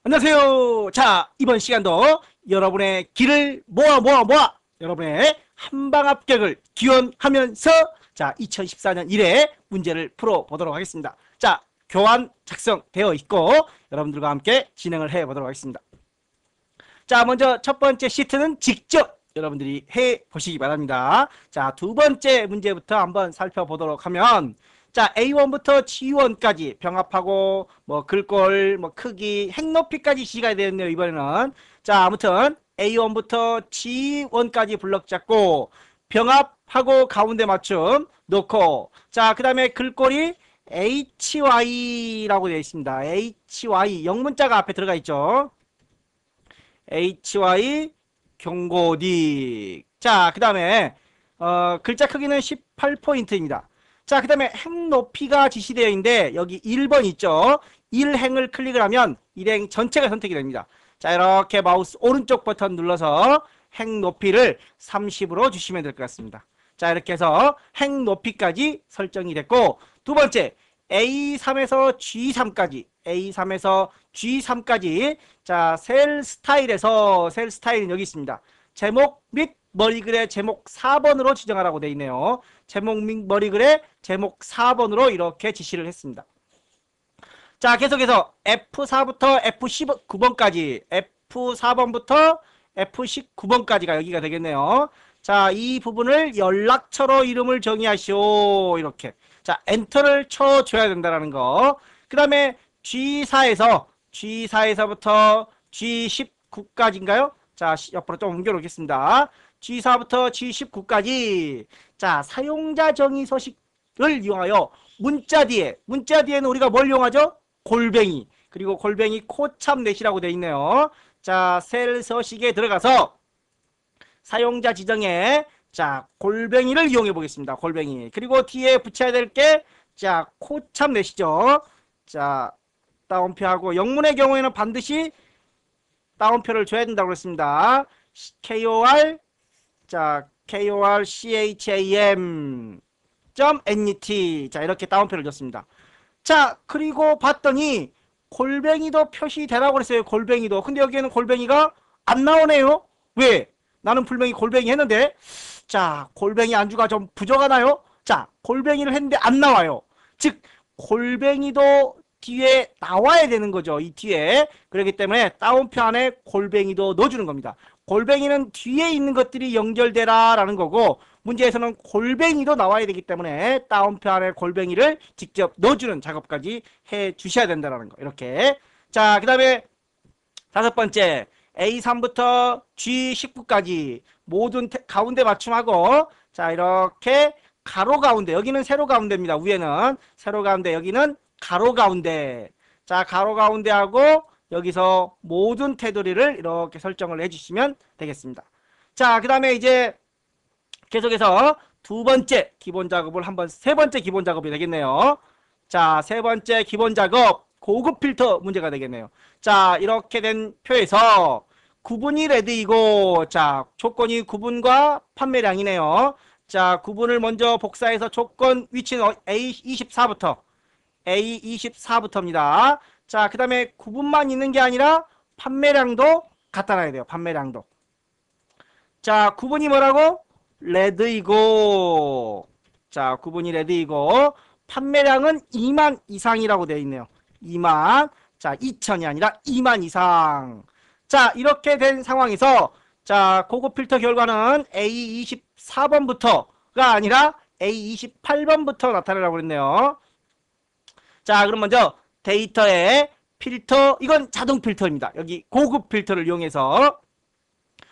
안녕하세요. 자, 이번 시간도 여러분의 길을 모아 여러분의 한방 합격을 기원하면서 자, 2014년 1회 문제를 풀어보도록 하겠습니다. 자, 교환 작성되어 있고 여러분들과 함께 진행을 해보도록 하겠습니다. 자, 먼저 첫 번째 시트는 직접 여러분들이 해보시기 바랍니다. 자, 두 번째 문제부터 한번 살펴보도록 하면 자, A1부터 G1까지 병합하고 뭐 글꼴, 뭐 크기, 행높이까지 지시가 되었네요. 이번에는 자, 아무튼 A1부터 G1까지 블럭 잡고 병합하고 가운데 맞춤 놓고 자, 그 다음에 글꼴이 HY라고 되어 있습니다. HY 영문자가 앞에 들어가 있죠. HY 경고딕. 자, 그 다음에 글자 크기는 18포인트입니다. 자, 그 다음에 행 높이가 지시되어 있는데 여기 1번 있죠. 1행을 클릭을 하면 1행 전체가 선택이 됩니다. 자, 이렇게 마우스 오른쪽 버튼 눌러서 행 높이를 30으로 주시면 될 것 같습니다. 자, 이렇게 해서 행 높이까지 설정이 됐고 두 번째 A3에서 G3까지 A3에서 G3까지 자, 셀 스타일에서 셀 스타일은 여기 있습니다. 제목 및 머리글의 제목 4번으로 지정하라고 되어 있네요. 제목 및 머리글의 제목 4번으로 이렇게 지시를 했습니다. 자, 계속해서 F4부터 F19번까지 F4번부터 F19번까지가 여기가 되겠네요. 자, 이 부분을 연락처로 이름을 정의하시오. 이렇게. 자, 엔터를 쳐줘야 된다는 거. 그 다음에 G4에서부터 G19까지인가요? 자, 옆으로 좀 옮겨 놓겠습니다. G4부터 G19까지. 자, 사용자 정의 서식을 이용하여 문자 뒤에는 우리가 뭘 이용하죠? 골뱅이. 그리고 골뱅이 코참 넷이라고 되어 있네요. 자, 셀 서식에 들어가서 사용자 지정에 자, 골뱅이를 이용해 보겠습니다. 골뱅이. 그리고 뒤에 붙여야 될 게 자, 코참 넷이죠. 자, 따옴표하고 영문의 경우에는 반드시 따옴표를 줘야 된다고 그랬습니다. KOR 자, KORCHAM .NET 자, 이렇게 따옴표를 줬습니다. 자, 그리고 봤더니 골뱅이도 표시되라고 그랬어요. 골뱅이도. 근데 여기에는 골뱅이가 안 나오네요. 왜? 나는 분명히 골뱅이 했는데 자, 골뱅이 안주가 좀 부족하나요? 자, 골뱅이를 했는데 안 나와요. 즉 골뱅이도 뒤에 나와야 되는 거죠. 이 뒤에. 그렇기 때문에 따옴표 안에 골뱅이도 넣어주는 겁니다. 골뱅이는 뒤에 있는 것들이 연결되라 라는 거고 문제에서는 골뱅이도 나와야 되기 때문에 따옴표 안에 골뱅이를 직접 넣어주는 작업까지 해 주셔야 된다는 거. 이렇게. 자, 그 다음에 다섯 번째 A3부터 G19까지 모든 가운데 맞춤하고 자, 이렇게 가로 가운데 여기는 세로 가운데입니다. 위에는 세로 가운데 여기는 가로 가운데. 자, 가로 가운데 하고 여기서 모든 테두리를 이렇게 설정을 해주시면 되겠습니다. 자, 그 다음에 이제 계속해서 두 번째 기본 작업을 한번 세 번째 기본 작업이 되겠네요. 자, 세 번째 기본 작업 고급 필터 문제가 되겠네요. 자, 이렇게 된 표에서 구분이 레드이고 자, 조건이 구분과 판매량이네요. 자, 구분을 먼저 복사해서 조건 위치는 A24부터입니다. 자, 그 다음에 구분만 있는 게 아니라 판매량도 갖다 놔야 돼요. 판매량도. 자, 구분이 뭐라고? 레드이고 자, 구분이 레드이고 판매량은 2만 이상이라고 되어 있네요. 2만. 자, 2천이 아니라 2만 이상. 자, 이렇게 된 상황에서 자, 고급 필터 결과는 A24번부터가 아니라 A28번부터 나타내라고 그랬네요. 자, 그럼 먼저 데이터에 필터, 이건 자동 필터입니다. 여기 고급 필터를 이용해서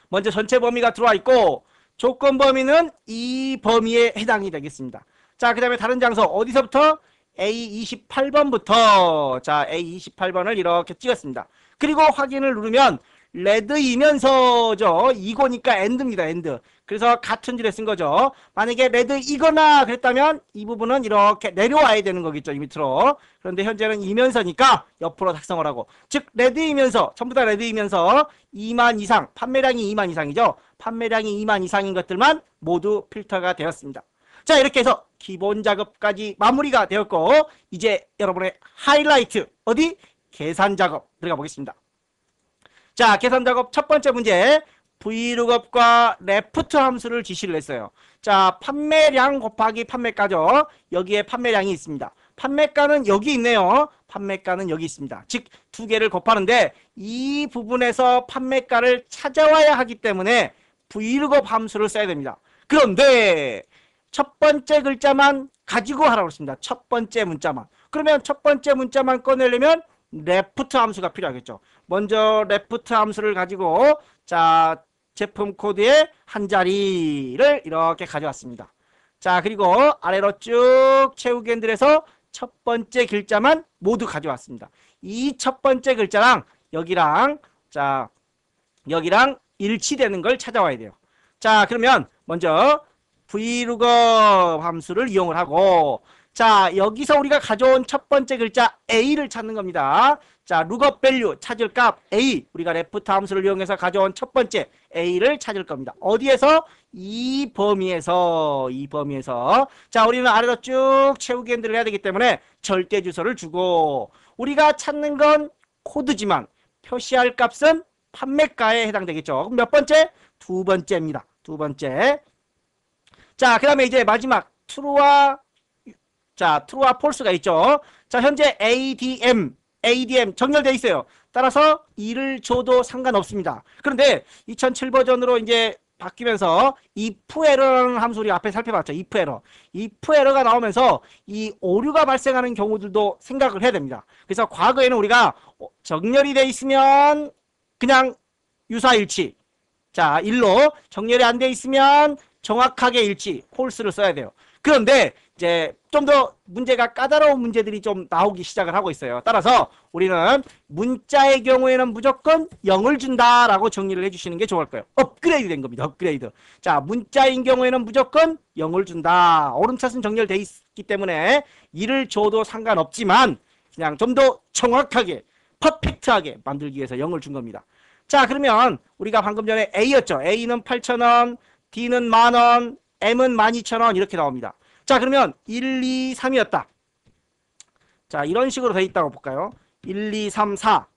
먼저 전체 범위가 들어와 있고 조건 범위는 이 범위에 해당이 되겠습니다. 자, 그 다음에 다른 장소 어디서부터? A28번부터 자, A28번을 이렇게 찍었습니다. 그리고 확인을 누르면 레드이면서죠. 이거니까 엔드입니다. 엔드. 그래서 같은 줄에 쓴 거죠. 만약에 레드이거나 그랬다면 이 부분은 이렇게 내려와야 되는 거겠죠. 이 밑으로. 그런데 현재는 이면서니까 옆으로 작성을 하고. 즉 레드이면서 전부 다 레드이면서 2만 이상 판매량이 2만 이상이죠. 판매량이 2만 이상인 것들만 모두 필터가 되었습니다. 자, 이렇게 해서 기본 작업까지 마무리가 되었고 이제 여러분의 하이라이트 어디? 계산 작업 들어가 보겠습니다. 자, 계산 작업 첫 번째 문제. vlookup과 left 함수를 지시를 했어요. 자, 판매량 곱하기 판매가죠. 여기에 판매량이 있습니다. 판매가는 여기 있네요. 판매가는 여기 있습니다. 즉, 두 개를 곱하는데 이 부분에서 판매가를 찾아와야 하기 때문에 vlookup 함수를 써야 됩니다. 그런데 첫 번째 글자만 가지고 하라고 했습니다. 첫 번째 문자만. 그러면 첫 번째 문자만 꺼내려면 left 함수가 필요하겠죠. 먼저 left 함수를 가지고 자, 제품 코드의 한 자리를 이렇게 가져왔습니다. 자, 그리고 아래로 쭉 채우기 핸들에서 첫 번째 글자만 모두 가져왔습니다. 이 첫 번째 글자랑 여기랑 자, 여기랑 일치되는 걸 찾아와야 돼요. 자, 그러면 먼저 vlookup 함수를 이용을 하고 자, 여기서 우리가 가져온 첫 번째 글자 a를 찾는 겁니다. 자, lookup value 찾을 값 a, 우리가 left 함수를 이용해서 가져온 첫 번째 a를 찾을 겁니다. 어디에서? 이 범위에서. 자, 우리는 아래로 쭉 채우기 핸들을 해야 되기 때문에 절대 주소를 주고 우리가 찾는 건 코드지만 표시할 값은 판매가에 해당되겠죠. 그럼 몇 번째? 두 번째입니다. 두 번째. 자, 그 다음에 이제 마지막 true와 false가 있죠. 자, 현재 ADM 정렬되어 있어요. 따라서 2를 줘도 상관없습니다. 그런데 2007 버전으로 이제 바뀌면서 if error라는 함수 우리 앞에 살펴봤죠. if error가 나오면서 이 오류가 발생하는 경우들도 생각을 해야 됩니다. 그래서 과거에는 우리가 정렬이 돼 있으면 그냥 유사일치, 자, 1로 정렬이 안 돼 있으면 정확하게 일치, false를 써야 돼요. 그런데 이제 좀 더 문제가 까다로운 문제들이 좀 나오기 시작을 하고 있어요. 따라서 우리는 문자의 경우에는 무조건 0을 준다라고 정리를 해주시는 게 좋을 거예요. 업그레이드 된 겁니다. 업그레이드. 자, 문자인 경우에는 무조건 0을 준다. 오름차순 정렬돼 있기 때문에 2를 줘도 상관없지만 그냥 좀 더 정확하게 퍼펙트하게 만들기 위해서 0을 준 겁니다. 자, 그러면 우리가 방금 전에 A였죠. A는 8,000원, D는 10,000원, M은 12,000원 이렇게 나옵니다. 자, 그러면 1, 2, 3이었다. 자, 이런 식으로 돼 있다고 볼까요? 1, 2, 3, 4.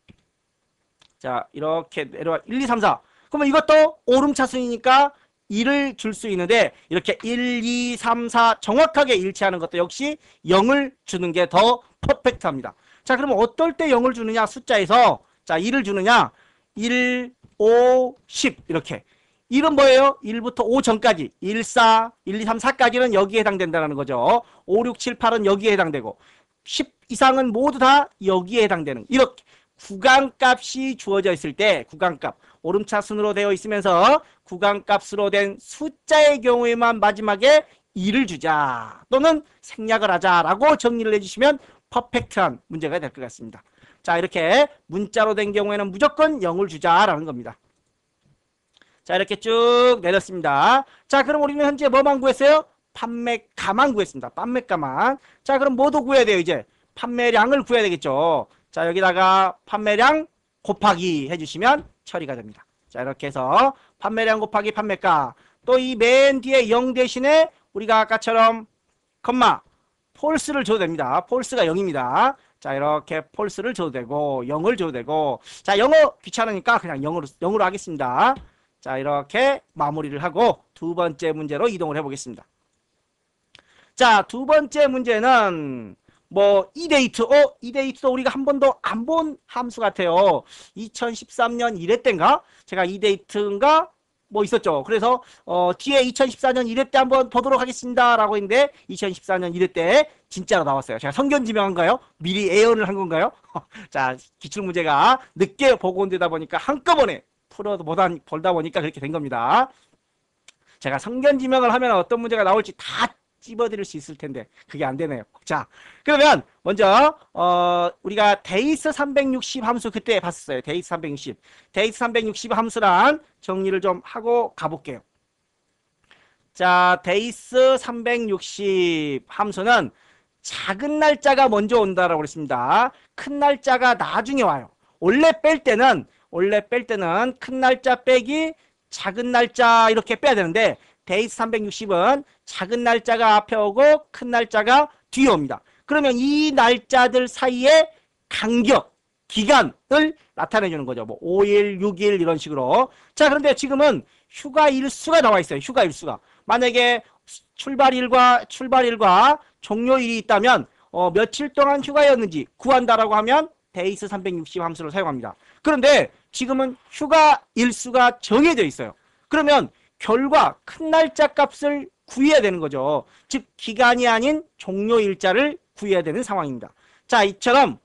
자, 이렇게 내려와 1, 2, 3, 4. 그러면 이것도 오름차순이니까 2를 줄 수 있는데 이렇게 1, 2, 3, 4 정확하게 일치하는 것도 역시 0을 주는 게 더 퍼펙트합니다. 자, 그러면 어떨 때 0을 주느냐? 숫자에서 자, 2를 주느냐? 1, 5, 10 이렇게. 1은 뭐예요? 1부터 5 전까지 1, 4, 1, 2, 3, 4까지는 여기에 해당된다는 거죠. 5, 6, 7, 8은 여기에 해당되고 10 이상은 모두 다 여기에 해당되는 이렇게 구간값이 주어져 있을 때 구간값 오름차순으로 되어 있으면서 구간값으로 된 숫자의 경우에만 마지막에 2를 주자 또는 생략을 하자라고 정리를 해주시면 퍼펙트한 문제가 될 것 같습니다. 자, 이렇게 문자로 된 경우에는 무조건 0을 주자라는 겁니다. 자, 이렇게 쭉 내렸습니다. 자, 그럼 우리는 현재 뭐만 구했어요? 판매가만 구했습니다. 판매가만. 자, 그럼 뭐도 구해야 돼요, 이제? 판매량을 구해야 되겠죠. 자, 여기다가 판매량 곱하기 해주시면 처리가 됩니다. 자, 이렇게 해서 판매량 곱하기 판매가. 또 이 맨 뒤에 0 대신에 우리가 아까처럼 컴마, 폴스를 줘도 됩니다. 폴스가 0입니다. 자, 이렇게 폴스를 줘도 되고 0을 줘도 되고 자, 영어 귀찮으니까 그냥 0으로 하겠습니다. 자, 이렇게 마무리를 하고 두 번째 문제로 이동을 해보겠습니다. 자, 두 번째 문제는 뭐 eDate, eDate도 우리가 한 번도 안 본 함수 같아요. 2013년 1회 때인가? 제가 eDate인가? 뭐 있었죠. 그래서 뒤에 2014년 1회 때 한번 보도록 하겠습니다 라고 했는데 2014년 1회 때 진짜로 나왔어요. 제가 성견지명한가요? 미리 예언을 한 건가요? 자, 기출문제가 늦게 보고되다 보니까 한꺼번에 벌다 보니까 그렇게 된 겁니다. 제가 성견지명을 하면 어떤 문제가 나올지 다 찝어드릴 수 있을 텐데 그게 안 되네요. 자, 그러면 먼저 우리가 데이스 360 함수 그때 봤었어요. 데이스 360. 데이스 360 함수란 정리를 좀 하고 가볼게요. 자, 데이스 360 함수는 작은 날짜가 먼저 온다라고 그랬습니다. 큰 날짜가 나중에 와요. 원래 뺄 때는 큰 날짜 빼기 작은 날짜 이렇게 빼야 되는데 데이스 360은 작은 날짜가 앞에 오고 큰 날짜가 뒤에 옵니다. 그러면 이 날짜들 사이에 간격, 기간을 나타내주는 거죠. 뭐 5일, 6일 이런 식으로. 자, 그런데 지금은 휴가 일수가 나와 있어요. 휴가 일수가. 만약에 출발일과 종료일이 있다면 며칠 동안 휴가였는지 구한다라고 하면 days 360 함수를 사용합니다. 그런데 지금은 휴가 일수가 정해져 있어요. 그러면 결과 큰 날짜 값을 구해야 되는 거죠. 즉 기간이 아닌 종료일자를 구해야 되는 상황입니다. 자, 이처럼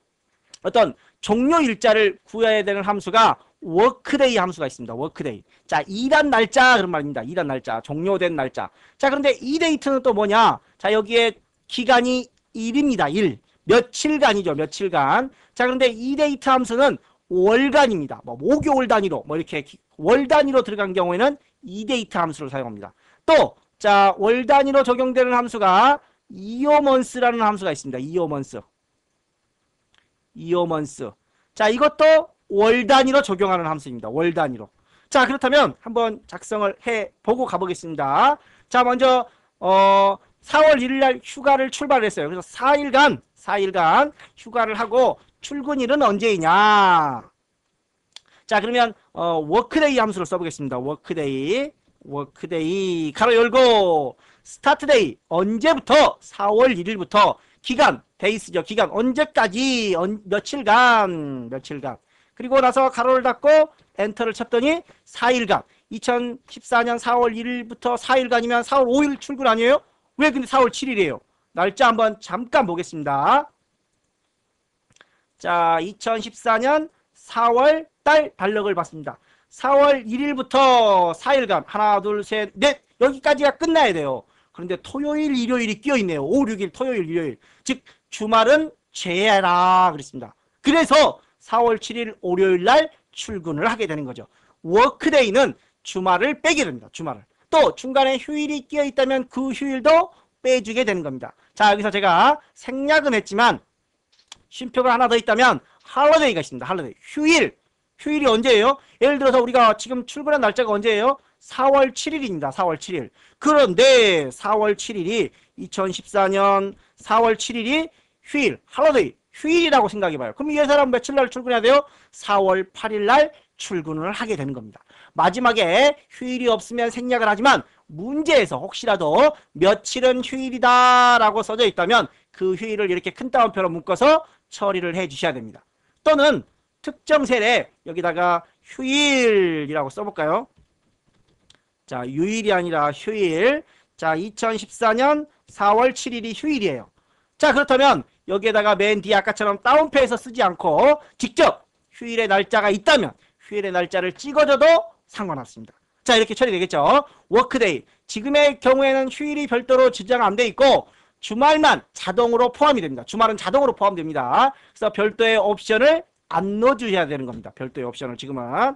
어떤 종료일자를 구해야 되는 함수가 워크데이 함수가 있습니다. 워크데이. 자, 일한 날짜 그런 말입니다. 일한 날짜, 종료된 날짜. 자, 그런데 이 데이트는 또 뭐냐? 자, 여기에 기간이 일입니다. 일. 며칠간이죠. 며칠간. 자, 그런데 이 데이트 함수는 월간입니다. 뭐 목요일 단위로 뭐 이렇게 월 단위로 들어간 경우에는 이 데이트 함수를 사용합니다. 또 자, 월 단위로 적용되는 함수가 이어먼스라는 함수가 있습니다. 이어먼스. 자, 이것도 월 단위로 적용하는 함수입니다. 월 단위로. 자, 그렇다면 한번 작성을 해보고 가보겠습니다. 자, 먼저 4월 1일 날 휴가를 출발했어요. 그래서 4일간 휴가를 하고 출근일은 언제이냐. 자, 그러면 워크데이 함수를 써보겠습니다. 워크데이 가로 열고 스타트데이 언제부터 4월 1일부터 기간 데이스죠. 기간 언제까지 며칠간 그리고 나서 가로를 닫고 엔터를 쳤더니 4일간 2014년 4월 1일부터 4일간이면 4월 5일 출근 아니에요? 왜 근데 4월 7일이에요? 날짜 한번 잠깐 보겠습니다. 자, 2014년 4월 달 달력을 봤습니다. 4월 1일부터 4일간 하나 둘 셋 넷 여기까지가 끝나야 돼요. 그런데 토요일 일요일이 끼어있네요. 5, 6일 토요일 일요일. 즉 주말은 제외하라 그랬습니다. 그래서 4월 7일 월요일 날 출근을 하게 되는 거죠. 워크데이는 주말을 빼게 됩니다. 주말을. 또 중간에 휴일이 끼어있다면 그 휴일도 빼주게 되는 겁니다. 자, 여기서 제가 생략은 했지만 쉼표가 하나 더 있다면 할러데이가 있습니다. 할러데이. 휴일이 언제예요? 예를 들어서 우리가 지금 출근한 날짜가 언제예요? 4월 7일입니다. 4월 7일. 그런데 4월 7일이 2014년 4월 7일이 휴일, 할러데이, 휴일이라고 생각해봐요. 그럼 이 사람 며칠 날 출근해야 돼요? 4월 8일 날 출근을 하게 되는 겁니다. 마지막에 휴일이 없으면 생략을 하지만 문제에서 혹시라도 며칠은 휴일이다 라고 써져 있다면 그 휴일을 이렇게 큰 따옴표로 묶어서 처리를 해 주셔야 됩니다. 또는 특정 세례 여기다가 휴일이라고 써볼까요? 자, 유일이 아니라 휴일. 자, 2014년 4월 7일이 휴일이에요. 자, 그렇다면 여기에다가 맨 뒤에 아까처럼 따옴표에서 쓰지 않고 직접 휴일의 날짜가 있다면 휴일의 날짜를 찍어줘도 상관없습니다. 자, 이렇게 처리되겠죠. 워크데이. 지금의 경우에는 휴일이 별도로 지정 안 돼 있고 주말만 자동으로 포함이 됩니다. 주말은 자동으로 포함됩니다. 그래서 별도의 옵션을 안 넣어주셔야 되는 겁니다. 별도의 옵션을 지금은.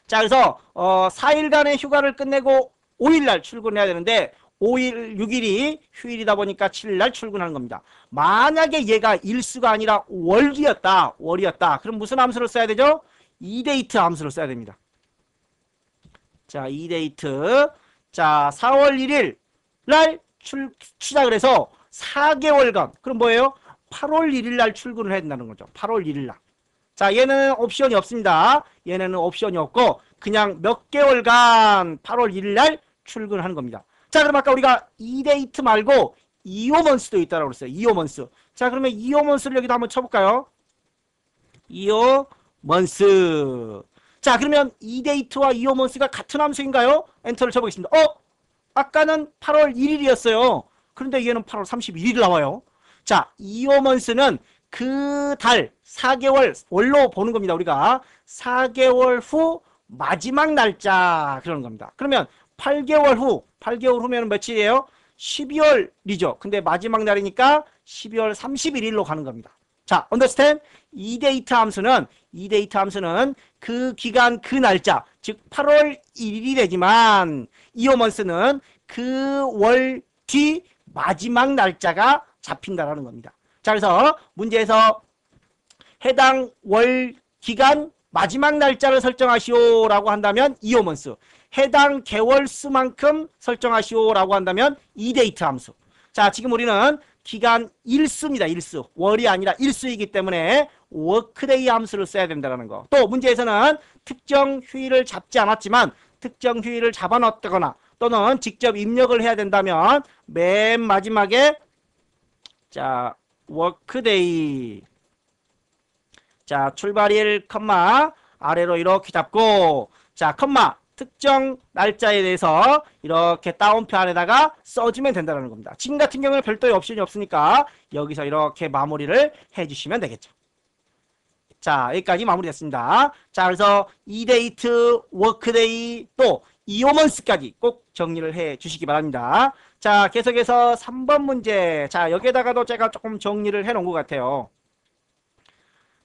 자, 그래서 4일간의 휴가를 끝내고 5일날 출근해야 되는데 5일, 6일이 휴일이다 보니까 7일날 출근하는 겁니다. 만약에 얘가 일수가 아니라 월이었다. 그럼 무슨 함수를 써야 되죠? 이데이트 함수를 써야 됩니다. 자, 이데이트. 자, 4월 1일 날 시작을 해서 4개월간. 그럼 뭐예요? 8월 1일 날 출근을 해야 된다는 거죠. 8월 1일 날. 자, 얘는 옵션이 없습니다. 얘네는 옵션이 없고 그냥 몇 개월간 8월 1일 날 출근하는 겁니다. 자, 그럼 아까 우리가 이데이트 말고 이오먼스도 있다고 그랬어요. 이오먼스. 자, 그러면 이오먼스를 여기다 한번 쳐볼까요? 이오먼스. 자, 그러면 이데이트와 이오먼스가 같은 함수인가요? 엔터를 쳐보겠습니다. 아까는 8월 1일이었어요. 그런데 얘는 8월 31일 나와요. 자, 이오먼스는 그 달 4개월 월로 보는 겁니다. 우리가 4개월 후 마지막 날짜 그러는 겁니다. 그러면 8개월 후면 며칠이에요? 12월이죠. 근데 마지막 날이니까 12월 31일로 가는 겁니다. 자, understand? 이데이트 함수는 그 기간 그 날짜, 즉 8월 1일이 되지만 이오먼스는 그 월 뒤 마지막 날짜가 잡힌다라는 겁니다. 자, 그래서 문제에서 해당 월 기간 마지막 날짜를 설정하시오 라고 한다면 이오먼스, 해당 개월 수만큼 설정하시오 라고 한다면 이데이트 함수. 자, 지금 우리는 기간 일수입니다. 일수. 월이 아니라 일수이기 때문에 workday 함수를 써야 된다는 거. 또 문제에서는 특정 휴일을 잡지 않았지만 특정 휴일을 잡아놨다거나 또는 직접 입력을 해야 된다면 맨 마지막에 자 workday 자 출발일 컴마 아래로 이렇게 잡고 자 컴마 특정 날짜에 대해서 이렇게 따옴표 안에다가 써주면 된다는 겁니다. 지금 같은 경우는 별도의 옵션이 없으니까 여기서 이렇게 마무리를 해주시면 되겠죠. 자 여기까지 마무리됐습니다. 자 그래서 이데이트, 워크데이 또 이오먼스까지 꼭 정리를 해 주시기 바랍니다. 자 계속해서 3번 문제. 자 여기에다가도 제가 조금 정리를 해 놓은 것 같아요.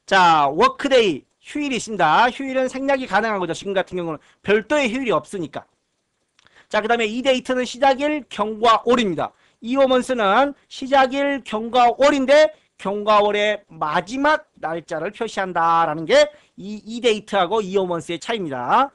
자 워크데이 휴일이 있습니다. 휴일은 생략이 가능한 거죠. 지금 같은 경우는 별도의 휴일이 없으니까. 자, 그 다음에 이데이트는 시작일, 경과, 월입니다. 이오먼스는 시작일, 경과, 월인데 경과월의 마지막 날짜를 표시한다라는 게 이 이데이트하고 이오먼스의 차이입니다.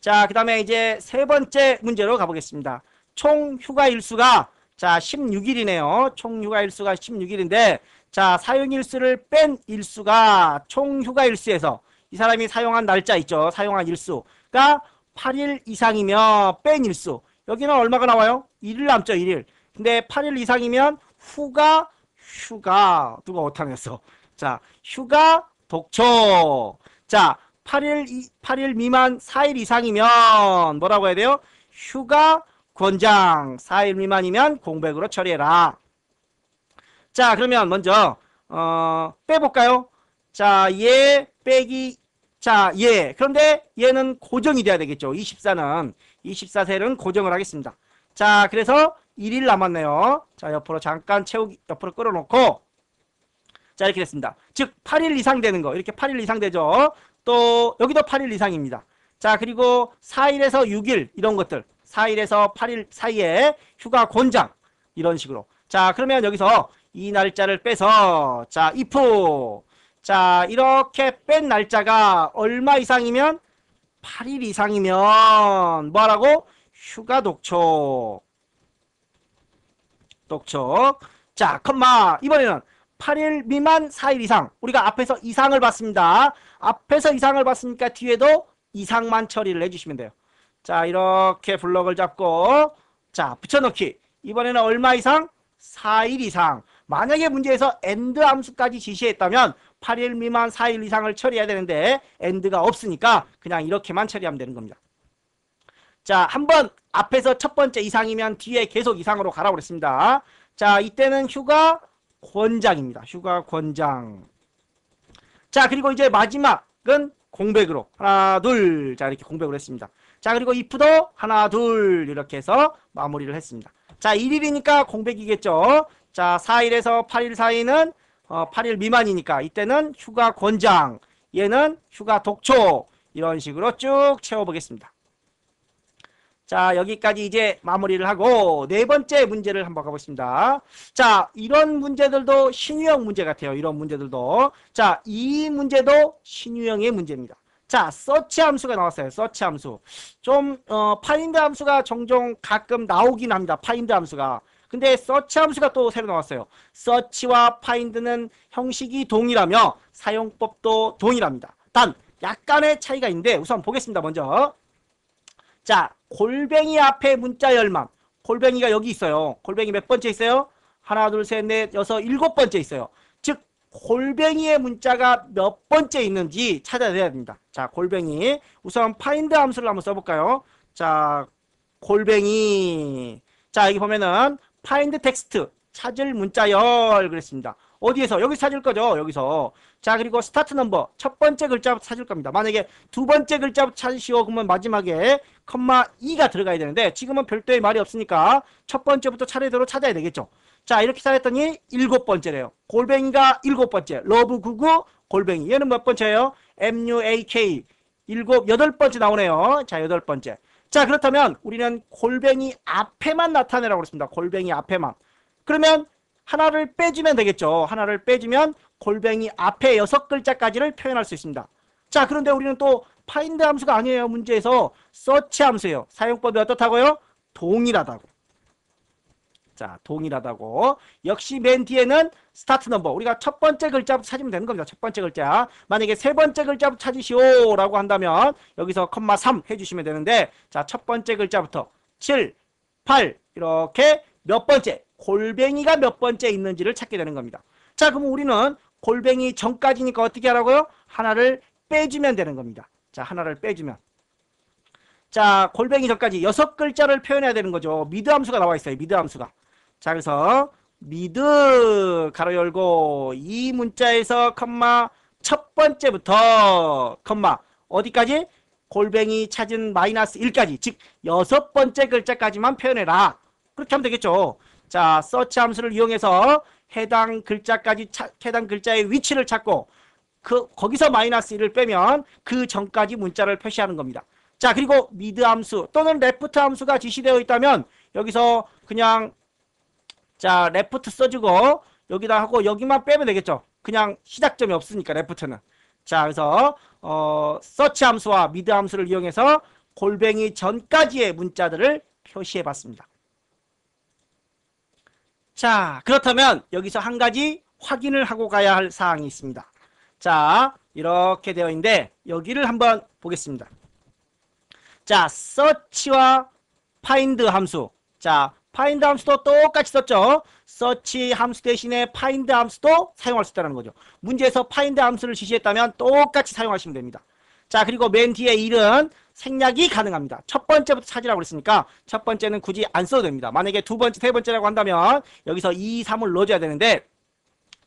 자, 그 다음에 이제 세 번째 문제로 가보겠습니다. 총 휴가 일수가 자 16일이네요. 총 휴가 일수가 16일인데 자 사용일수를 뺀 일수가 총 휴가 일수에서 이 사람이 사용한 날짜 있죠. 사용한 일수가 8일 이상이면 뺀 일수 여기는 얼마가 나와요? 1일 남죠. 1일. 근데 8일 이상이면 휴가 누가 오타냈어. 자 휴가 독초. 자 8일 미만 4일 이상이면 뭐라고 해야 돼요? 휴가 권장. 4일 미만이면 공백으로 처리해라. 자 그러면 먼저 빼볼까요? 자 얘 빼기 자 얘 그런데 얘는 고정이 돼야 되겠죠. 24셀은 고정을 하겠습니다. 자 그래서 1일 남았네요. 자 옆으로 잠깐 옆으로 끌어놓고 자 이렇게 됐습니다. 즉 8일 이상 되는 거 이렇게 8일 이상 되죠. 또 여기도 8일 이상입니다. 자 그리고 4일에서 6일 이런 것들 4일에서 8일 사이에 휴가 권장 이런 식으로 자 그러면 여기서 이 날짜를 빼서 자 if 자 이렇게 뺀 날짜가 얼마 이상이면 8일 이상이면 뭐라고? 휴가 독촉 자 컴마 이번에는 8일 미만 4일 이상 우리가 앞에서 이상을 봤습니다. 앞에서 이상을 봤으니까 뒤에도 이상만 처리를 해주시면 돼요. 자 이렇게 블럭을 잡고 자 붙여넣기 이번에는 얼마 이상? 4일 이상. 만약에 문제에서 AND 함수까지 지시했다면 8일 미만 4일 이상을 처리해야 되는데 AND가 없으니까 그냥 이렇게만 처리하면 되는 겁니다. 자 한번 앞에서 첫 번째 이상이면 뒤에 계속 이상으로 가라고 그랬습니다. 자 이때는 휴가 권장입니다. 휴가 권장. 자 그리고 이제 마지막은 공백으로 하나 둘 자 이렇게 공백으로 했습니다. 자 그리고 if도 하나 둘 이렇게 해서 마무리를 했습니다. 자 1일이니까 공백이겠죠. 자 4일에서 8일 사이는 8일 미만이니까 이때는 휴가 권장 얘는 휴가 독촉 이런 식으로 쭉 채워보겠습니다. 자 여기까지 이제 마무리를 하고 네 번째 문제를 한번 가보겠습니다. 자 이런 문제들도 신유형 문제 같아요. 이런 문제들도 자 이 문제도 신유형의 문제입니다. 자 서치 함수가 나왔어요. 서치 함수 좀 파인드 함수가 종종 가끔 나오긴 합니다. 파인드 함수가 근데 서치 함수가 또 새로 나왔어요. 서치와 파인드는 형식이 동일하며 사용법도 동일합니다. 단 약간의 차이가 있는데 우선 보겠습니다. 먼저 자 골뱅이 앞에 문자 열만 골뱅이가 여기 있어요. 골뱅이 몇 번째 있어요? 하나 둘 셋 넷 여섯 일곱 번째 있어요. 즉 골뱅이의 문자가 몇 번째 있는지 찾아내야 됩니다. 자 골뱅이 우선 파인드 함수를 한번 써볼까요? 자 골뱅이 자 여기 보면은 파인드 텍스트 찾을 문자열 그랬습니다. 어디에서? 여기서 찾을 거죠. 여기서. 자 그리고 스타트 넘버 첫 번째 글자부터 찾을 겁니다. 만약에 두 번째 글자부터 찾으시오 그러면 마지막에 컴마 2가 들어가야 되는데 지금은 별도의 말이 없으니까 첫 번째부터 차례대로 찾아야 되겠죠. 자 이렇게 찾았더니 일곱 번째래요. 골뱅이가 일곱 번째 러브99 골뱅이 얘는 몇 번째예요? MUAK 여덟 번째 나오네요. 자 여덟 번째. 자 그렇다면 우리는 골뱅이 앞에만 나타내라고 그랬습니다. 골뱅이 앞에만. 그러면 하나를 빼주면 되겠죠. 하나를 빼주면 골뱅이 앞에 6글자까지를 표현할 수 있습니다. 자 그런데 우리는 또 파인드 함수가 아니에요. 문제에서 서치 함수예요. 사용법이 어떻다고요? 동일하다고. 자, 동일하다고. 역시 맨 뒤에는 스타트 넘버. 우리가 첫 번째 글자부터 찾으면 되는 겁니다. 첫 번째 글자. 만약에 세 번째 글자부터 찾으시오 라고 한다면 여기서 컴마 3 해주시면 되는데, 자, 첫 번째 글자부터 7, 8 이렇게 몇 번째, 골뱅이가 몇 번째 있는지를 찾게 되는 겁니다. 자, 그럼 우리는 골뱅이 전까지니까 어떻게 하라고요? 하나를 빼주면 되는 겁니다. 자, 하나를 빼주면. 자, 골뱅이 전까지 6글자를 표현해야 되는 거죠. 미드 함수가 나와 있어요. 미드 함수가. 자, 그래서 미드 가로 열고 이 문자에서 컴마 첫 번째부터 컴마 어디까지? 골뱅이 찾은 마이너스 1까지, 즉 6번째 글자까지만 표현해라. 그렇게 하면 되겠죠. 자, 서치 함수를 이용해서 해당 글자까지 해당 글자의 위치를 찾고 거기서 마이너스 1을 빼면 그 전까지 문자를 표시하는 겁니다. 자, 그리고 미드 함수 또는 레프트 함수가 지시되어 있다면 여기서 그냥 자, 레프트 써주고 여기다 하고 여기만 빼면 되겠죠. 그냥 시작점이 없으니까 레프트는. 자, 그래서 서치 함수와 미드 함수를 이용해서 골뱅이 전까지의 문자들을 표시해 봤습니다. 자, 그렇다면 여기서 한 가지 확인을 하고 가야 할 사항이 있습니다. 자, 이렇게 되어 있는데 여기를 한번 보겠습니다. 자, 서치와 파인드 함수. 자, 파인드 함수도 똑같이 썼죠. 서치 함수 대신에 파인드 함수도 사용할 수 있다는 거죠. 문제에서 파인드 함수를 지시했다면 똑같이 사용하시면 됩니다. 자, 그리고 맨 뒤에 1은 생략이 가능합니다. 첫 번째부터 찾으라고 그랬으니까 첫 번째는 굳이 안 써도 됩니다. 만약에 두 번째, 세 번째라고 한다면 여기서 2, 3을 넣어줘야 되는데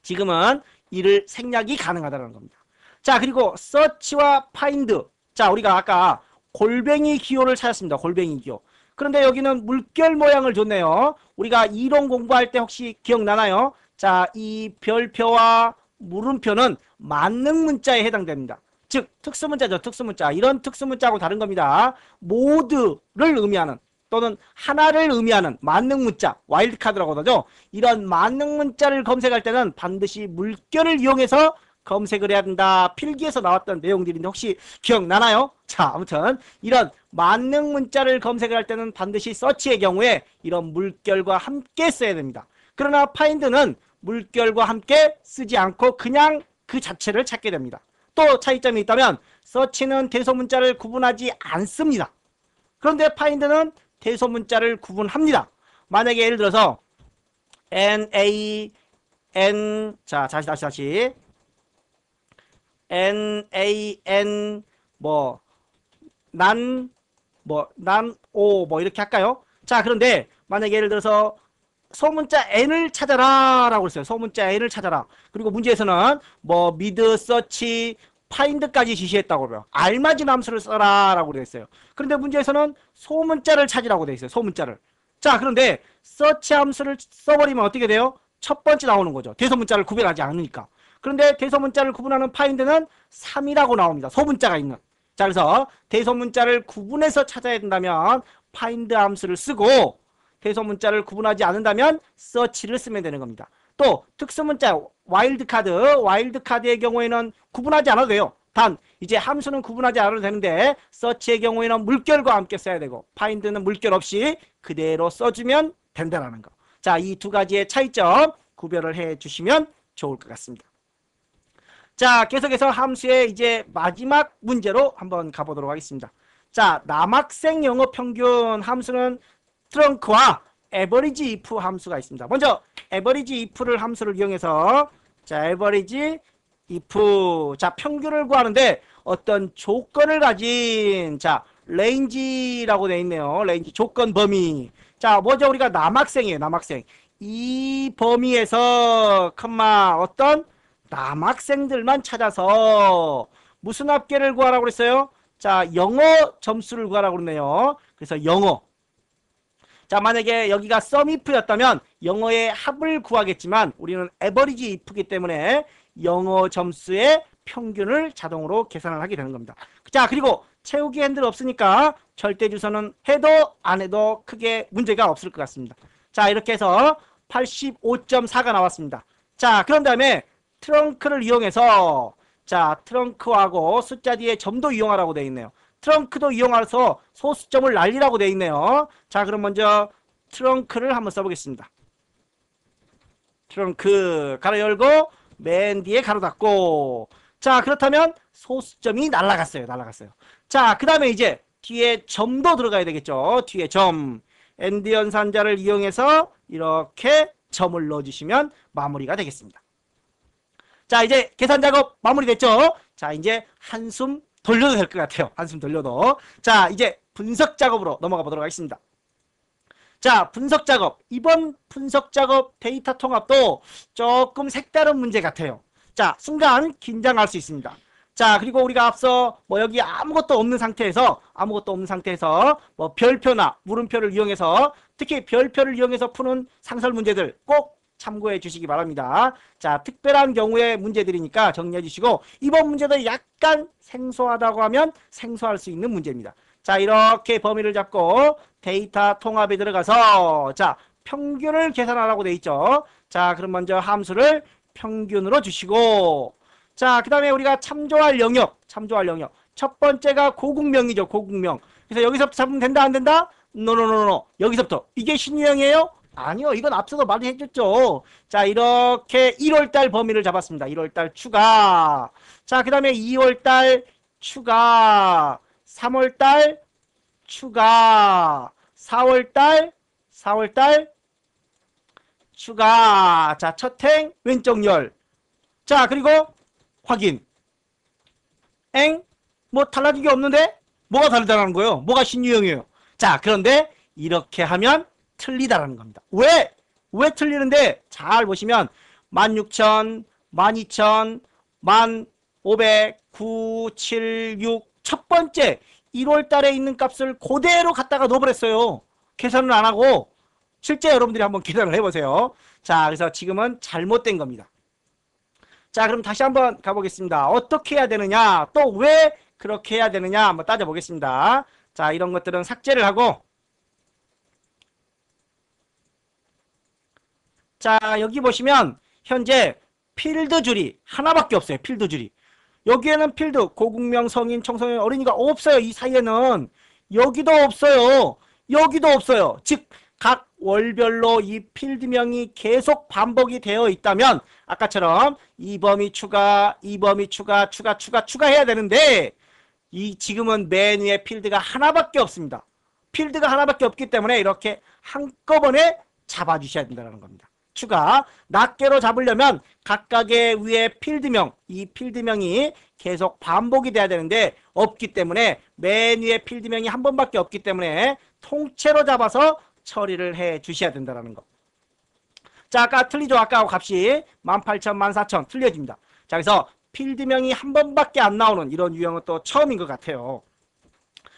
지금은 1을 생략이 가능하다는 겁니다. 자, 그리고 서치와 파인드. 자, 우리가 아까 골뱅이 기호를 찾았습니다. 골뱅이 기호. 그런데 여기는 물결 모양을 줬네요. 우리가 이론 공부할 때 혹시 기억나나요? 자, 이 별표와 물음표는 만능 문자에 해당됩니다. 즉 특수문자죠. 특수문자. 이런 특수문자하고 다른 겁니다. 모두를 의미하는 또는 하나를 의미하는 만능 문자, 와일드카드라고 하죠. 이런 만능 문자를 검색할 때는 반드시 물결을 이용해서 검색을 해야 된다. 필기에서 나왔던 내용들인데 혹시 기억나나요? 자, 아무튼 이런 만능 문자를 검색을 할 때는 반드시 서치의 경우에 이런 물결과 함께 써야 됩니다. 그러나 파인드는 물결과 함께 쓰지 않고 그냥 그 자체를 찾게 됩니다. 또 차이점이 있다면 서치는 대소문자를 구분하지 않습니다. 그런데 파인드는 대소문자를 구분합니다. 만약에 예를 들어서 NAN 자, 다시 NAN 난오 이렇게 할까요? 자, 그런데 만약에 예를 들어서 소문자 n을 찾아라 라고 했어요. 소문자 n을 찾아라. 그리고 문제에서는 미드, 서치, 파인드까지 지시했다고 그래요. 알맞은 함수를 써라 라고 그랬어요. 그런데 문제에서는 소문자를 찾으라고 돼 있어요. 소문자를. 자, 그런데 서치 함수를 써버리면 어떻게 돼요? 첫 번째 나오는 거죠. 대소문자를 구별하지 않으니까. 그런데 대소문자를 구분하는 파인드는 3이라고 나옵니다. 소문자가 있는. 자, 그래서 대소문자를 구분해서 찾아야 된다면 파인드 함수를 쓰고 대소문자를 구분하지 않는다면 서치를 쓰면 되는 겁니다. 또 특수문자 와일드카드의 경우에는 구분하지 않아도 돼요. 단 이제 함수는 구분하지 않아도 되는데 서치의 경우에는 물결과 함께 써야 되고 파인드는 물결 없이 그대로 써주면 된다는 거. 자, 이 두 가지의 차이점 구별을 해 주시면 좋을 것 같습니다. 자, 계속해서 함수의 이제 마지막 문제로 한번 가보도록 하겠습니다. 자, 남학생 영어 평균 함수는 트렁크와 average if 함수가 있습니다. 먼저 average if를 함수를 이용해서 자, average if 자, 평균을 구하는데 어떤 조건을 가진 자, range라고 되어 있네요. range 조건 범위. 자, 먼저 우리가 남학생이에요. 남학생. 이 범위에서 컴마 어떤 남학생들만 찾아서 무슨 합계를 구하라고 그랬어요? 자, 영어 점수를 구하라고 그러네요. 그래서 영어. 자, 만약에 여기가 SUMIF였다면 영어의 합을 구하겠지만 우리는 average if이기 때문에 영어 점수의 평균을 자동으로 계산을 하게 되는 겁니다. 자, 그리고 채우기 핸들 없으니까 절대 주소는 해도 안 해도 크게 문제가 없을 것 같습니다. 자, 이렇게 해서 85.4가 나왔습니다. 자, 그런 다음에 트렁크를 이용해서 자, 트렁크하고 숫자 뒤에 점도 이용하라고 되어 있네요. 트렁크도 이용해서 소수점을 날리라고 되어 있네요. 자, 그럼 먼저 트렁크를 한번 써보겠습니다. 트렁크 가로 열고 맨 뒤에 가로 닫고. 자, 그렇다면 소수점이 날아갔어요. 날아갔어요. 자, 그 다음에 이제 뒤에 점도 들어가야 되겠죠. 뒤에 점. 엔드 연산자를 이용해서 이렇게 점을 넣어주시면 마무리가 되겠습니다. 자, 이제 계산 작업 마무리됐죠? 자, 이제 한숨 돌려도 될 것 같아요. 한숨 돌려도. 자, 이제 분석 작업으로 넘어가 보도록 하겠습니다. 자, 분석 작업. 이번 분석 작업 데이터 통합도 조금 색다른 문제 같아요. 자, 순간 긴장할 수 있습니다. 자, 그리고 우리가 앞서 뭐 여기 아무것도 없는 상태에서 뭐 별표나 물음표를 이용해서, 특히 별표를 이용해서 푸는 상설 문제들 꼭 참고해 주시기 바랍니다. 자, 특별한 경우의 문제들이니까 정리해 주시고, 이번 문제도 약간 생소하다고 하면 생소할 수 있는 문제입니다. 자, 이렇게 범위를 잡고 데이터 통합에 들어가서, 자, 평균을 계산하라고 돼 있죠. 자, 그럼 먼저 함수를 평균으로 주시고, 자, 그 다음에 우리가 참조할 영역. 첫 번째가 고국명이죠. 고국명. 그래서 여기서부터 잡으면 된다, 안 된다? 노노노노. 여기서부터. 이게 신유형이에요? 아니요. 이건 앞서도 많이 해줬죠. 자, 이렇게 1월달 범위를 잡았습니다. 1월달 추가. 자, 그 다음에 2월달 추가. 3월달 추가. 4월달 추가. 자, 첫행 왼쪽 열. 자, 그리고 확인. 뭐 달라진 게 없는데? 뭐가 다르다는 거예요? 뭐가 신유형이에요? 자, 그런데 이렇게 하면 틀리다라는 겁니다. 왜 틀리는데? 잘 보시면 16,000, 12,000, 1,500, 9, 7, 6 첫 번째 1월 달에 있는 값을 그대로 갖다가 넣어버렸어요. 계산을 안 하고. 실제 여러분들이 한번 계산을 해보세요. 자, 그래서 지금은 잘못된 겁니다. 자, 그럼 다시 한번 가보겠습니다. 어떻게 해야 되느냐, 또 왜 그렇게 해야 되느냐 한번 따져보겠습니다. 자, 이런 것들은 삭제를 하고, 자, 여기 보시면 현재 필드 줄이 하나밖에 없어요. 필드 줄이. 여기에는 필드, 고국명, 성인, 청소년, 어린이가 없어요. 이 사이에는. 여기도 없어요. 여기도 없어요. 즉, 각 월별로 이 필드명이 계속 반복이 되어 있다면 아까처럼 이 범위 추가, 이 범위 추가해야 되는데, 이 지금은 맨 위에 필드가 하나밖에 없습니다. 필드가 하나밖에 없기 때문에 이렇게 한꺼번에 잡아주셔야 된다는 겁니다. 추가, 낱개로 잡으려면 각각의 위에 필드명, 이 필드명이 계속 반복이 돼야 되는데 없기 때문에, 맨 위에 필드명이 한 번밖에 없기 때문에 통째로 잡아서 처리를 해 주셔야 된다는 거. 자, 아까 틀리죠? 아까하고 값이 18,000, 14,000 틀려집니다. 자, 그래서 필드명이 한 번밖에 안 나오는 이런 유형은 또 처음인 것 같아요.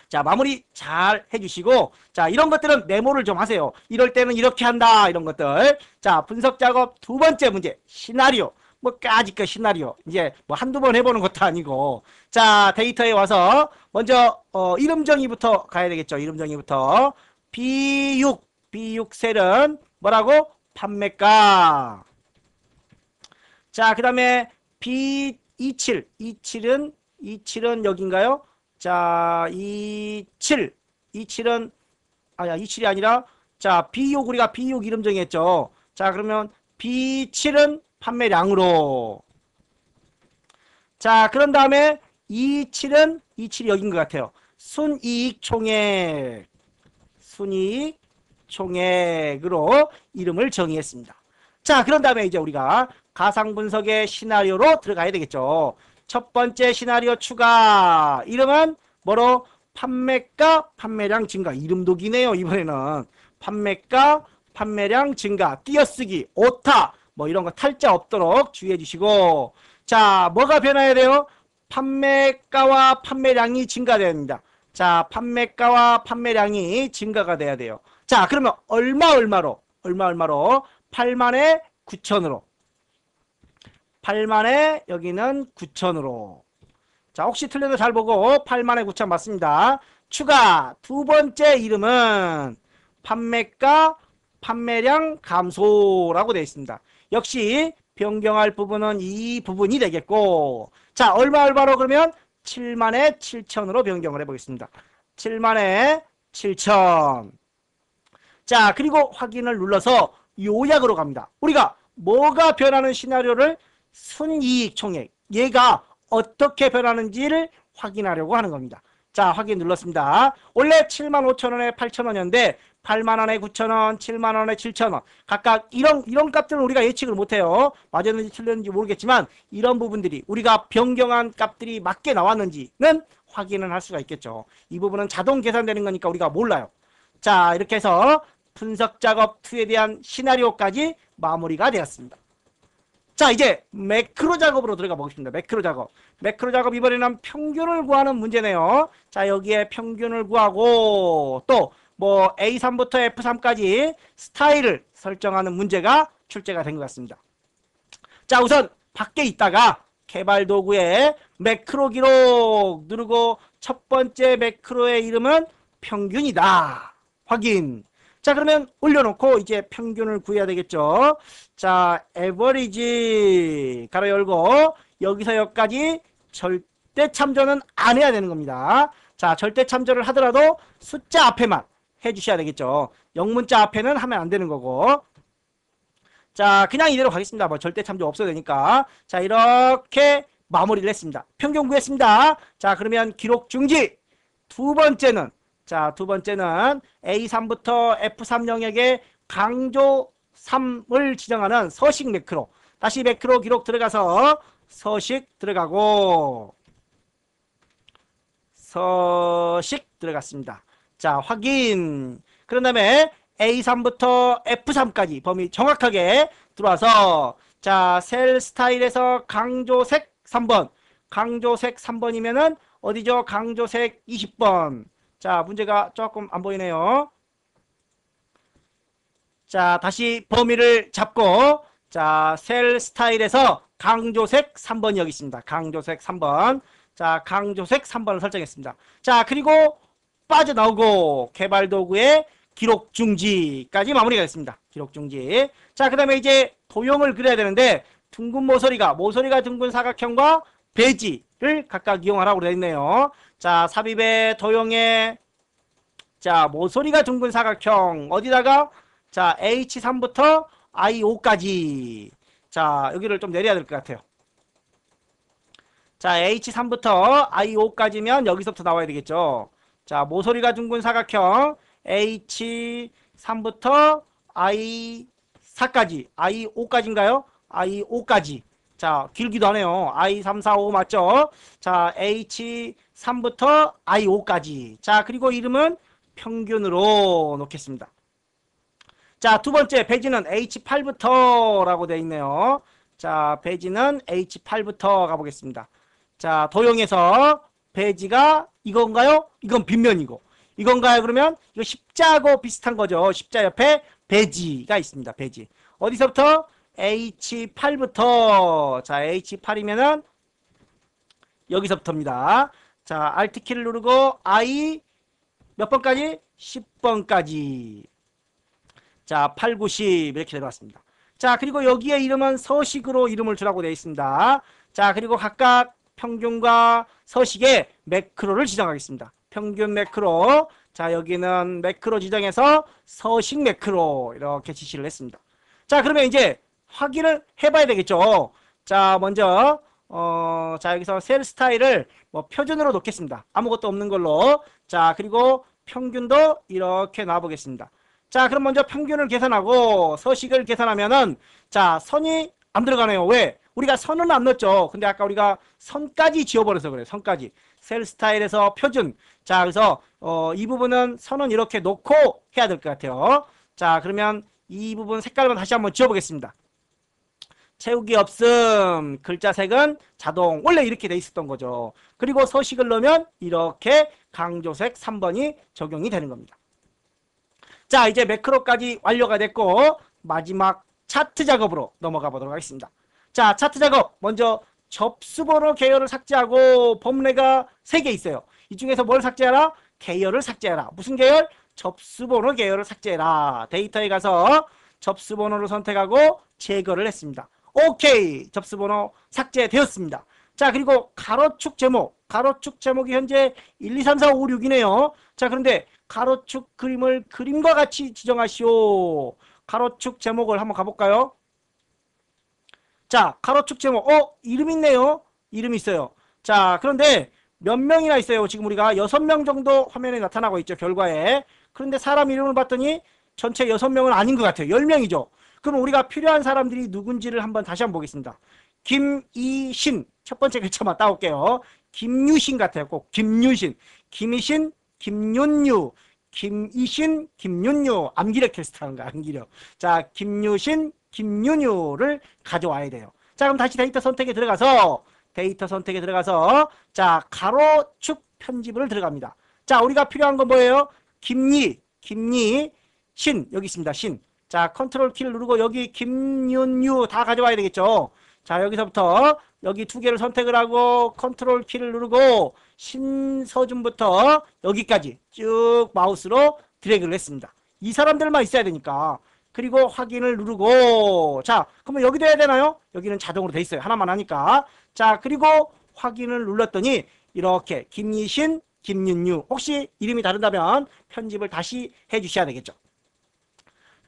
자, 마무리 잘 해주시고, 자, 이런 것들은 메모를 좀 하세요. 이럴 때는 이렇게 한다, 이런 것들. 자, 분석 작업 두 번째 문제, 시나리오. 뭐 까짓거 시나리오. 이제 뭐 한두 번 해보는 것도 아니고. 자, 데이터에 와서 먼저 이름 정의부터 가야 되겠죠. 이름 정의부터. B6 셀은 뭐라고? 판매가. 자, 그 다음에 B27은 여긴가요? 자, 27은 아니야, 27이 아니라, 자, B6 우리가 B6 이름 정했죠. 자, 그러면 B7은 판매량으로. 자, 그런 다음에 27이 여긴 것 같아요. 순이익 총액으로 이름을 정의했습니다. 자, 그런 다음에 이제 우리가 가상 분석의 시나리오로 들어가야 되겠죠. 첫 번째 시나리오 추가. 이름은 뭐로? 판매가, 판매량 증가. 이름도 기네요, 이번에는. 판매가, 판매량 증가. 띄어쓰기, 오타, 뭐 이런 거 탈자 없도록 주의해 주시고. 자, 뭐가 변해야 돼요? 판매가와 판매량이 증가됩니다. 자, 판매가와 판매량이 증가가 돼야 돼요. 자, 그러면 얼마로? 8만에 9천으로. 8만에 여기는 9천으로. 자, 혹시 틀려도 잘 보고 8만에 9천 맞습니다. 추가 두 번째 이름은 판매가, 판매량 감소라고 되어 있습니다. 역시 변경할 부분은 이 부분이 되겠고. 자, 얼마로 그러면 7만에 7천으로 변경을 해보겠습니다. 7만에 7천. 자, 그리고 확인을 눌러서 요약으로 갑니다. 우리가 뭐가 변하는 시나리오를 순이익 총액, 얘가 어떻게 변하는지를 확인하려고 하는 겁니다. 자, 확인 눌렀습니다. 원래 75,000원에 8,000원이었는데 8만원에 9,000원, 7만원에 7,000원 각각 이런 값들은 우리가 예측을 못해요. 맞았는지 틀렸는지 모르겠지만 이런 부분들이 우리가 변경한 값들이 맞게 나왔는지는 확인을 할 수가 있겠죠. 이 부분은 자동 계산되는 거니까 우리가 몰라요. 자, 이렇게 해서 분석 작업 2에 대한 시나리오까지 마무리가 되었습니다. 자, 이제 매크로 작업으로 들어가 보겠습니다. 매크로 작업. 매크로 작업 이번에는 평균을 구하는 문제네요. 자, 여기에 평균을 구하고 또 뭐 A3부터 F3까지 스타일을 설정하는 문제가 출제가 된 것 같습니다. 자, 우선 밖에 있다가 개발 도구에 매크로 기록 누르고 첫 번째 매크로의 이름은 평균이다. 확인. 자, 그러면 올려놓고 이제 평균을 구해야 되겠죠. 자, average 가로 열고 여기서 여기까지 절대 참조는 안 해야 되는 겁니다. 자, 절대 참조를 하더라도 숫자 앞에만 해주셔야 되겠죠. 영문자 앞에는 하면 안 되는 거고. 자, 그냥 이대로 가겠습니다. 뭐 절대 참조 없어도 되니까. 자, 이렇게 마무리를 했습니다. 평균 구했습니다. 자, 그러면 기록 중지. 두 번째는 A3부터 F3 영역에 강조 3을 지정하는 서식 매크로. 다시 매크로 기록 들어가서 서식 들어가고 서식 들어갔습니다. 자, 확인. 그런 다음에 A3부터 F3까지 범위 정확하게 들어와서 자, 셀 스타일에서 강조색 3번. 강조색 3번이면은 어디죠? 강조색 20번. 자, 문제가 조금 안 보이네요. 자, 다시 범위를 잡고 자, 셀 스타일에서 강조색 3번이 여기 있습니다. 강조색 3번. 자, 강조색 3번을 설정했습니다. 자, 그리고 빠져나오고 개발 도구에 기록 중지까지 마무리가 됐습니다. 기록 중지. 자, 그 다음에 이제 도형을 그려야 되는데 둥근 모서리가 둥근 사각형과 배지를 각각 이용하라고 되어 있네요. 자, 삽입의 도형에 자, 모서리가 둥근 사각형 어디다가 자, H3부터 I5까지. 자, 여기를 좀 내려야 될 것 같아요. 자, H3부터 I5까지면 여기서부터 나와야 되겠죠. 자, 모서리가 둥근 사각형 H3부터 I4까지. I5까지인가요? I5까지. 자, 길기도 하네요. I3, 4, 5 맞죠? 자, H3부터 I5까지. 자, 그리고 이름은 평균으로 놓겠습니다. 자, 두 번째 배지는 H8부터 라고 되어 있네요. 자, 배지는 H8부터 가보겠습니다. 자, 도형에서 배지가 이건가요? 이건 빗면이고. 이건가요? 그러면 이거 십자하고 비슷한 거죠. 십자 옆에 배지가 있습니다. 배지. 어디서부터? H8부터. 자, H8이면은 여기서부터입니다. 자, Alt키를 누르고 I 몇 번까지? 10번까지. 자, 8, 9, 10 이렇게 내려왔습니다. 자, 그리고 여기에 이름은 서식으로 이름을 주라고 되어 있습니다. 자, 그리고 각각 평균과 서식에 매크로를 지정하겠습니다. 평균 매크로. 자, 여기는 매크로 지정해서 서식 매크로 이렇게 지시를 했습니다. 자, 그러면 이제 확인을 해봐야 되겠죠. 자, 먼저 자, 여기서 셀 스타일을 뭐 표준으로 놓겠습니다. 아무것도 없는 걸로. 자, 그리고 평균도 이렇게 놔보겠습니다. 자, 그럼 먼저 평균을 계산하고 서식을 계산하면은 자, 선이 안 들어가네요. 왜? 우리가 선은 안 넣었죠. 근데 아까 우리가 선까지 지워버려서 그래요. 선까지. 셀 스타일에서 표준. 자, 그래서 이 부분은 선은 이렇게 놓고 해야 될 것 같아요. 자, 그러면 이 부분 색깔만 다시 한번 지워보겠습니다. 채우기 없음. 글자 색은 자동. 원래 이렇게 돼 있었던 거죠. 그리고 서식을 넣으면 이렇게 강조색 3번이 적용이 되는 겁니다. 자, 이제 매크로까지 완료가 됐고 마지막 차트 작업으로 넘어가 보도록 하겠습니다. 자, 차트 작업. 먼저 접수번호 계열을 삭제하고 범례가 3개 있어요. 이 중에서 뭘 삭제하라? 계열을 삭제하라. 무슨 계열? 접수번호 계열을 삭제해라. 데이터에 가서 접수번호를 선택하고 제거를 했습니다. 오케이. 접수번호 삭제되었습니다. 자, 그리고 가로축 제목. 가로축 제목이 현재 1, 2, 3, 4, 5, 6이네요. 자, 그런데 가로축 그림을 그림과 같이 지정하시오. 가로축 제목을 한번 가볼까요? 자, 가로축 제목. 이름 있네요. 이름 있어요. 자, 그런데 몇 명이나 있어요. 지금 우리가 6명 정도 화면에 나타나고 있죠. 결과에. 그런데 사람 이름을 봤더니 전체 6명은 아닌 것 같아요. 10명이죠. 그럼 우리가 필요한 사람들이 누군지를 다시 한번 보겠습니다. 김이신. 첫 번째 글자만 따올게요. 김유신 같아요. 꼭 김유신. 김이신, 김윤유. 김이신, 김윤유. 암기력 테스트 하는 거, 암기력. 자, 김유신, 김윤유를 가져와야 돼요. 자, 그럼 다시 데이터 선택에 들어가서 자, 가로축 편집을 들어갑니다. 자, 우리가 필요한 건 뭐예요? 김이, 신, 여기 있습니다. 신. 자, 컨트롤 키를 누르고 여기 김윤유 다 가져와야 되겠죠. 자, 여기서부터 여기 두 개를 선택을 하고 컨트롤 키를 누르고 신서준부터 여기까지 쭉 마우스로 드래그를 했습니다. 이 사람들만 있어야 되니까. 그리고 확인을 누르고, 자, 그러면 여기도 해야 되나요? 여기는 자동으로 돼 있어요. 하나만 하니까. 자, 그리고 확인을 눌렀더니 이렇게 김이신, 김윤유. 혹시 이름이 다르다면 편집을 다시 해 주셔야 되겠죠.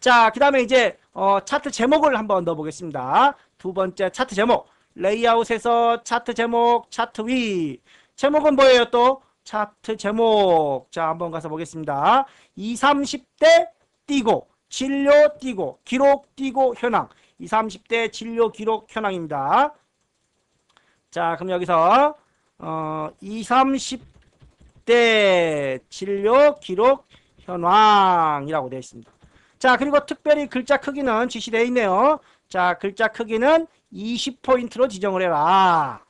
자, 그 다음에 이제 차트 제목을 한번 넣어보겠습니다. 두 번째 차트 제목. 레이아웃에서 차트 제목, 차트 위. 제목은 뭐예요 또? 차트 제목. 자, 한번 가서 보겠습니다. 20, 30대 띄고, 진료 띄고, 기록 띄고, 현황. 20, 30대 진료 기록 현황입니다. 자, 그럼 여기서 20, 30대 진료 기록 현황이라고 되어 있습니다. 자, 그리고 특별히 글자 크기는 지시되어 있네요. 자, 글자 크기는 20포인트로 지정을 해라.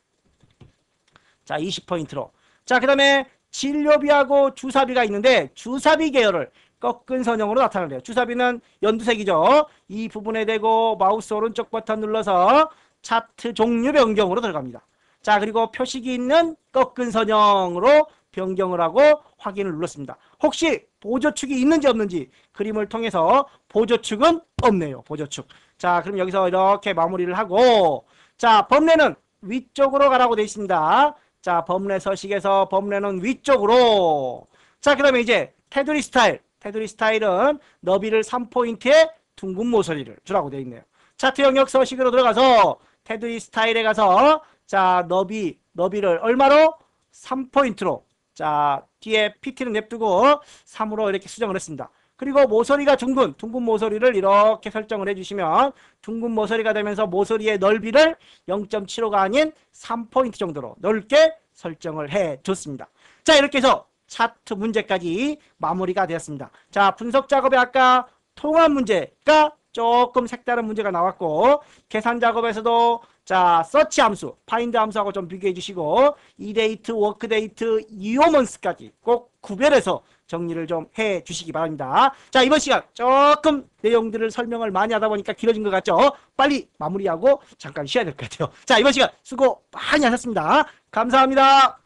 자, 20포인트로. 자, 그 다음에 진료비하고 주사비가 있는데 주사비 계열을 꺾은 선형으로 나타내요. 주사비는 연두색이죠. 이 부분에 대고 마우스 오른쪽 버튼 눌러서 차트 종류 변경으로 들어갑니다. 자, 그리고 표식이 있는 꺾은 선형으로 변경을 하고 확인을 눌렀습니다. 혹시 보조축이 있는지 없는지 그림을 통해서 보조축은 없네요. 보조축. 자, 그럼 여기서 이렇게 마무리를 하고, 자, 범례는 위쪽으로 가라고 되어 있습니다. 자, 범례 서식에서 범례는 위쪽으로. 자, 그 다음에 이제 테두리 스타일. 테두리 스타일은 너비를 3포인트에 둥근 모서리를 주라고 되어 있네요. 차트 영역 서식으로 들어가서 테두리 스타일에 가서 자, 너비를 얼마로? 3포인트로. 자, 뒤에 PT는 냅두고 3으로 이렇게 수정을 했습니다. 그리고 모서리가 둥근 모서리를 이렇게 설정을 해주시면 둥근 모서리가 되면서 모서리의 넓이를 0.75가 아닌 3포인트 정도로 넓게 설정을 해줬습니다. 자, 이렇게 해서 차트 문제까지 마무리가 되었습니다. 자, 분석 작업에 아까 통합 문제가 조금 색다른 문제가 나왔고, 계산 작업에서도 자, 서치 함수, 파인드 함수하고 좀 비교해 주시고, 이데이트, 워크데이트, 이오먼스까지 꼭 구별해서 정리를 좀 해 주시기 바랍니다. 자, 이번 시간 조금 내용들을 설명을 많이 하다 보니까 길어진 것 같죠? 빨리 마무리하고 잠깐 쉬어야 될 것 같아요. 자, 이번 시간 수고 많이 하셨습니다. 감사합니다.